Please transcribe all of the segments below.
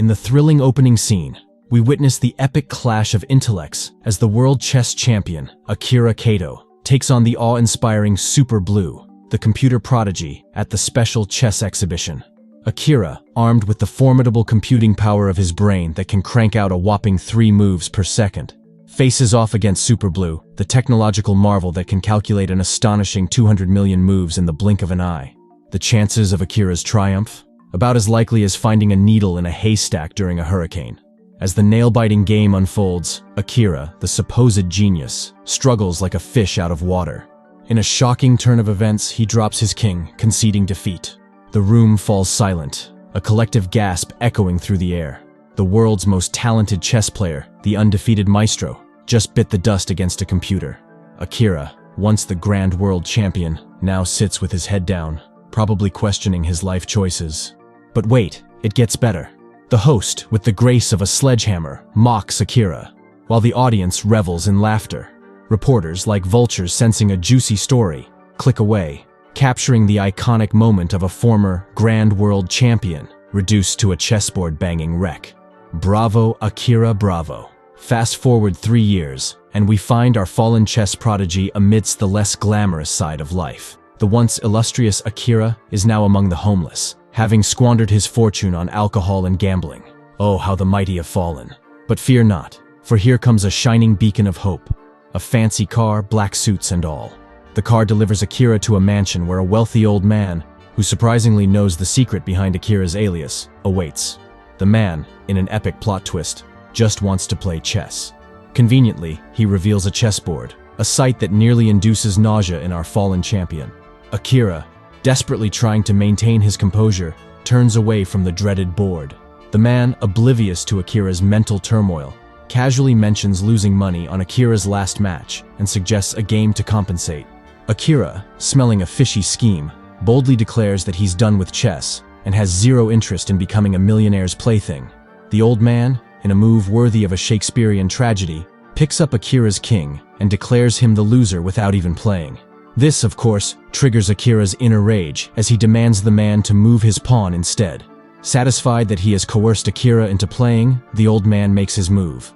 In the thrilling opening scene, we witness the epic clash of intellects as the world chess champion, Akira Kato, takes on the awe-inspiring Super Blue, the computer prodigy, at the special chess exhibition. Akira, armed with the formidable computing power of his brain that can crank out a whopping 3 moves per second, faces off against Super Blue, the technological marvel that can calculate an astonishing 200 million moves in the blink of an eye. The chances of Akira's triumph? About as likely as finding a needle in a haystack during a hurricane. As the nail-biting game unfolds, Akira, the supposed genius, struggles like a fish out of water. In a shocking turn of events, he drops his king, conceding defeat. The room falls silent, a collective gasp echoing through the air. The world's most talented chess player, the undefeated maestro, just bit the dust against a computer. Akira, once the grand world champion, now sits with his head down, probably questioning his life choices. But wait, it gets better. The host, with the grace of a sledgehammer, mocks Akira, while the audience revels in laughter. Reporters, like vultures sensing a juicy story, click away, capturing the iconic moment of a former grand world champion reduced to a chessboard-banging wreck. Bravo, Akira, bravo. Fast forward 3 years, and we find our fallen chess prodigy amidst the less glamorous side of life. The once illustrious Akira is now among the homeless, having squandered his fortune on alcohol and gambling. Oh, how the mighty have fallen. But fear not, for here comes a shining beacon of hope. A fancy car, black suits and all. The car delivers Akira to a mansion where a wealthy old man, who surprisingly knows the secret behind Akira's alias, awaits. The man, in an epic plot twist, just wants to play chess. Conveniently, he reveals a chessboard, a sight that nearly induces nausea in our fallen champion. Akira, desperately trying to maintain his composure, turns away from the dreaded board. The man, oblivious to Akira's mental turmoil, casually mentions losing money on Akira's last match and suggests a game to compensate. Akira, smelling a fishy scheme, boldly declares that he's done with chess and has zero interest in becoming a millionaire's plaything. The old man, in a move worthy of a Shakespearean tragedy, picks up Akira's king and declares him the loser without even playing. This, of course, triggers Akira's inner rage as he demands the man to move his pawn instead. Satisfied that he has coerced Akira into playing, the old man makes his move.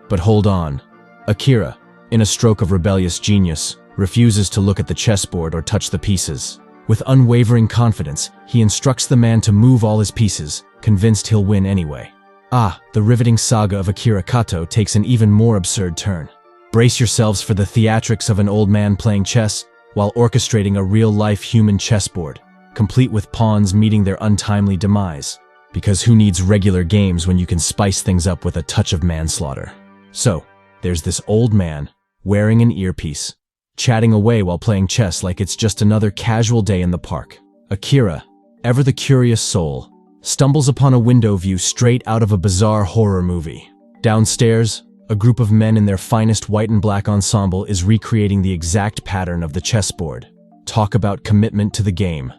But hold on. Akira, in a stroke of rebellious genius, refuses to look at the chessboard or touch the pieces. With unwavering confidence, he instructs the man to move all his pieces, convinced he'll win anyway. The riveting saga of Akira Kato takes an even more absurd turn. Brace yourselves for the theatrics of an old man playing chess while orchestrating a real-life human chessboard, complete with pawns meeting their untimely demise. Because who needs regular games when you can spice things up with a touch of manslaughter? So, there's this old man, wearing an earpiece, chatting away while playing chess like it's just another casual day in the park. Akira, ever the curious soul, stumbles upon a window view straight out of a bizarre horror movie. Downstairs, a group of men in their finest white and black ensemble is recreating the exact pattern of the chessboard. Talk about commitment to the game.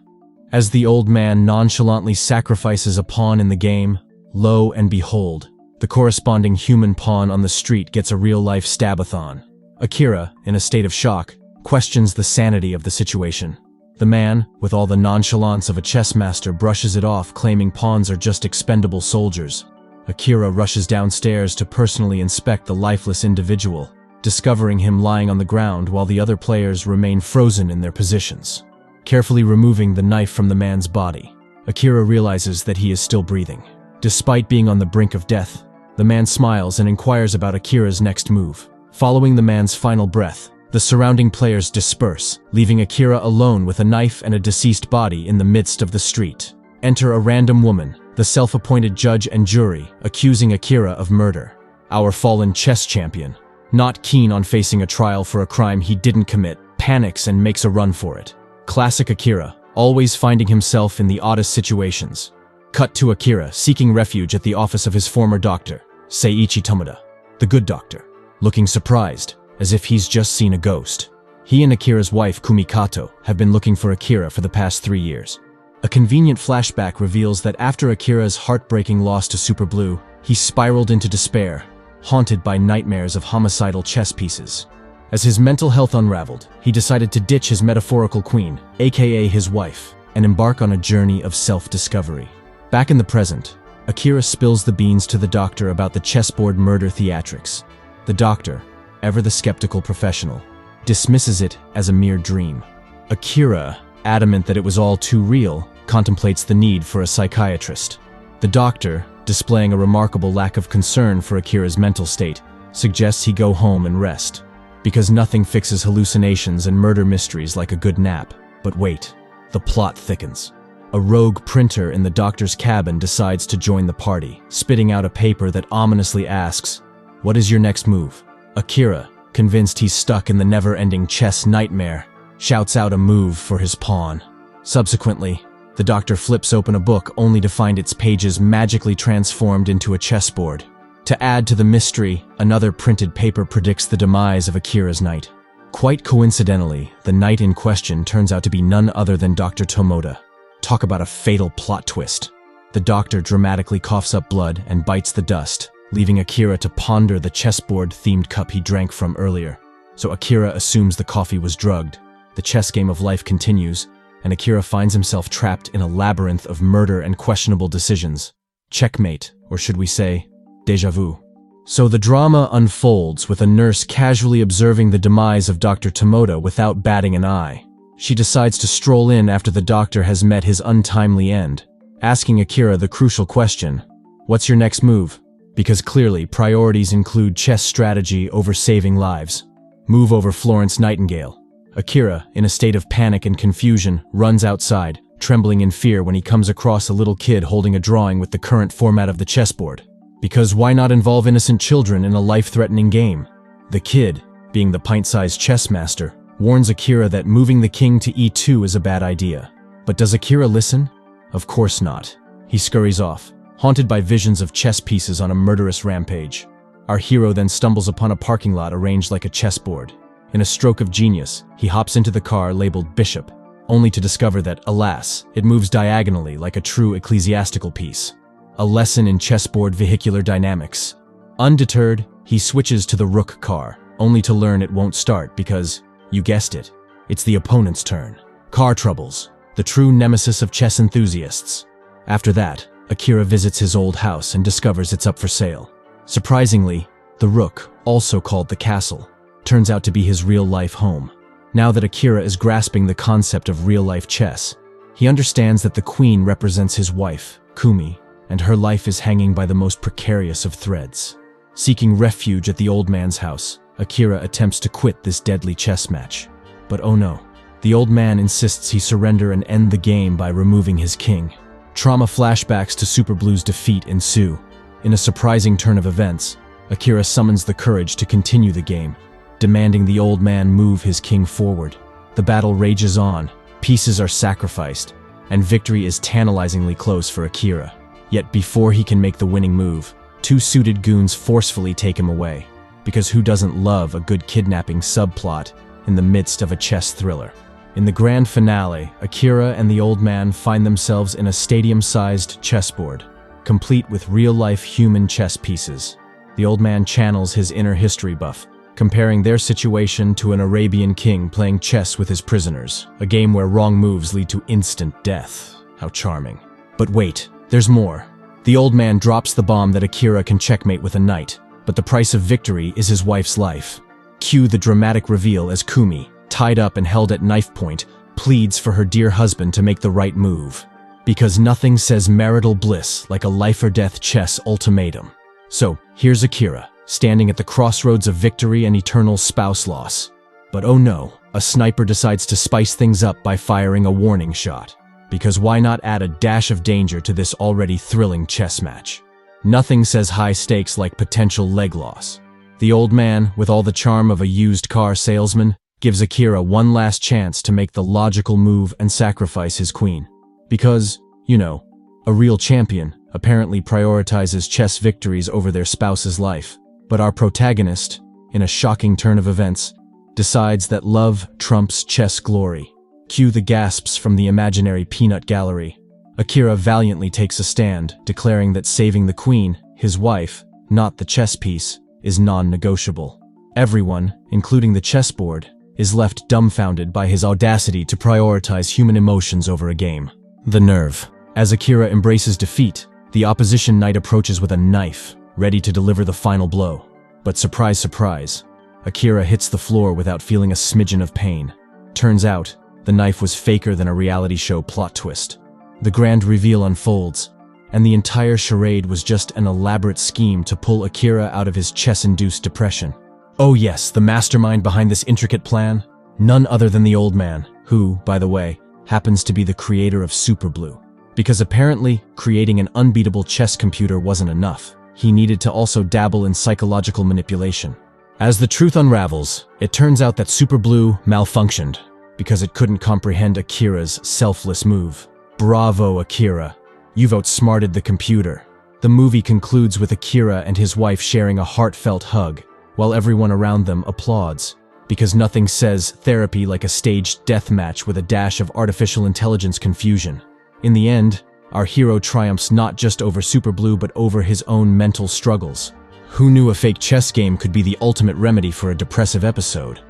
As the old man nonchalantly sacrifices a pawn in the game, lo and behold, the corresponding human pawn on the street gets a real-life stab-a-thon. Akira, in a state of shock, questions the sanity of the situation. The man, with all the nonchalance of a chessmaster, brushes it off, claiming pawns are just expendable soldiers. Akira rushes downstairs to personally inspect the lifeless individual, discovering him lying on the ground while the other players remain frozen in their positions. Carefully removing the knife from the man's body, Akira realizes that he is still breathing. Despite being on the brink of death, the man smiles and inquires about Akira's next move. Following the man's final breath, the surrounding players disperse, leaving Akira alone with a knife and a deceased body in the midst of the street. Enter a random woman, the self-appointed judge and jury, accusing Akira of murder. Our fallen chess champion, not keen on facing a trial for a crime he didn't commit, panics and makes a run for it. Classic Akira, always finding himself in the oddest situations. Cut to Akira seeking refuge at the office of his former doctor, Seiichi Tomoda, the good doctor, looking surprised, as if he's just seen a ghost. He and Akira's wife, Kumikato, have been looking for Akira for the past 3 years. A convenient flashback reveals that after Akira's heartbreaking loss to Super Blue, he spiraled into despair, haunted by nightmares of homicidal chess pieces. As his mental health unraveled, he decided to ditch his metaphorical queen, aka his wife, and embark on a journey of self-discovery. Back in the present, Akira spills the beans to the doctor about the chessboard murder theatrics. The doctor, ever the skeptical professional, dismisses it as a mere dream. Akira, adamant that it was all too real, contemplates the need for a psychiatrist. The doctor, displaying a remarkable lack of concern for Akira's mental state, suggests he go home and rest, because nothing fixes hallucinations and murder mysteries like a good nap. But wait, the plot thickens. A rogue printer in the doctor's cabin decides to join the party, spitting out a paper that ominously asks, "What is your next move?" Akira, convinced he's stuck in the never-ending chess nightmare, shouts out a move for his pawn. Subsequently, the doctor flips open a book only to find its pages magically transformed into a chessboard. To add to the mystery, another printed paper predicts the demise of Akira's knight. Quite coincidentally, the knight in question turns out to be none other than Dr. Tomoda. Talk about a fatal plot twist. The doctor dramatically coughs up blood and bites the dust, leaving Akira to ponder the chessboard-themed cup he drank from earlier. So Akira assumes the coffee was drugged. The chess game of life continues, and Akira finds himself trapped in a labyrinth of murder and questionable decisions. Checkmate, or should we say, déjà vu. So the drama unfolds with a nurse casually observing the demise of Dr. Tomoda without batting an eye. She decides to stroll in after the doctor has met his untimely end, asking Akira the crucial question, "What's your next move?" Because clearly priorities include chess strategy over saving lives. Move over Florence Nightingale. Akira, in a state of panic and confusion, runs outside, trembling in fear when he comes across a little kid holding a drawing with the current format of the chessboard. Because why not involve innocent children in a life-threatening game? The kid, being the pint-sized chessmaster, warns Akira that moving the king to e2 is a bad idea. But does Akira listen? Of course not. He scurries off, haunted by visions of chess pieces on a murderous rampage. Our hero then stumbles upon a parking lot arranged like a chessboard. In a stroke of genius, he hops into the car labeled Bishop, only to discover that, alas, it moves diagonally like a true ecclesiastical piece. A lesson in chessboard vehicular dynamics. Undeterred, he switches to the rook car, only to learn it won't start because, you guessed it, it's the opponent's turn. Car troubles, the true nemesis of chess enthusiasts. After that, Akira visits his old house and discovers it's up for sale. Surprisingly, the rook, also called the castle, turns out to be his real-life home. Now that Akira is grasping the concept of real-life chess, he understands that the queen represents his wife, Kumi, and her life is hanging by the most precarious of threads. Seeking refuge at the old man's house, Akira attempts to quit this deadly chess match. But oh no, the old man insists he surrender and end the game by removing his king. Trauma flashbacks to Super Blue's defeat ensue. In a surprising turn of events, Akira summons the courage to continue the game, demanding the old man move his king forward. The battle rages on, pieces are sacrificed, and victory is tantalizingly close for Akira. Yet before he can make the winning move, two suited goons forcefully take him away. Because who doesn't love a good kidnapping subplot in the midst of a chess thriller? In the grand finale, Akira and the old man find themselves in a stadium-sized chessboard, complete with real-life human chess pieces. The old man channels his inner history buff, comparing their situation to an Arabian king playing chess with his prisoners, a game where wrong moves lead to instant death. How charming. But wait, there's more. The old man drops the bomb that Akira can checkmate with a knight, but the price of victory is his wife's life. Cue the dramatic reveal as Kumi, tied up and held at knife point, pleads for her dear husband to make the right move. Because nothing says marital bliss like a life-or-death chess ultimatum. So, here's Akira, standing at the crossroads of victory and eternal spouse loss. But oh no, a sniper decides to spice things up by firing a warning shot. Because why not add a dash of danger to this already thrilling chess match? Nothing says high stakes like potential leg loss. The old man, with all the charm of a used car salesman, gives Akira one last chance to make the logical move and sacrifice his queen. Because, you know, a real champion apparently prioritizes chess victories over their spouse's life. But our protagonist, in a shocking turn of events, decides that love trumps chess glory. Cue the gasps from the imaginary peanut gallery. Akira valiantly takes a stand, declaring that saving the queen, his wife, not the chess piece, is non-negotiable. Everyone, including the chessboard, is left dumbfounded by his audacity to prioritize human emotions over a game. The nerve. As Akira embraces defeat, The opposition knight approaches with a knife, ready to deliver the final blow. But surprise, surprise, Akira hits the floor without feeling a smidgen of pain. Turns out, the knife was faker than a reality show plot twist. The grand reveal unfolds, and the entire charade was just an elaborate scheme to pull Akira out of his chess-induced depression. Oh yes, the mastermind behind this intricate plan? None other than the old man, who, by the way, happens to be the creator of Super Blue. Because apparently, creating an unbeatable chess computer wasn't enough. He needed to also dabble in psychological manipulation. As the truth unravels, it turns out that Super Blue malfunctioned because it couldn't comprehend Akira's selfless move. Bravo, Akira. You've outsmarted the computer. The movie concludes with Akira and his wife sharing a heartfelt hug, while everyone around them applauds, because nothing says therapy like a staged death match with a dash of artificial intelligence confusion. In the end, our hero triumphs not just over Super Blue but over his own mental struggles. Who knew a fake chess game could be the ultimate remedy for a depressive episode?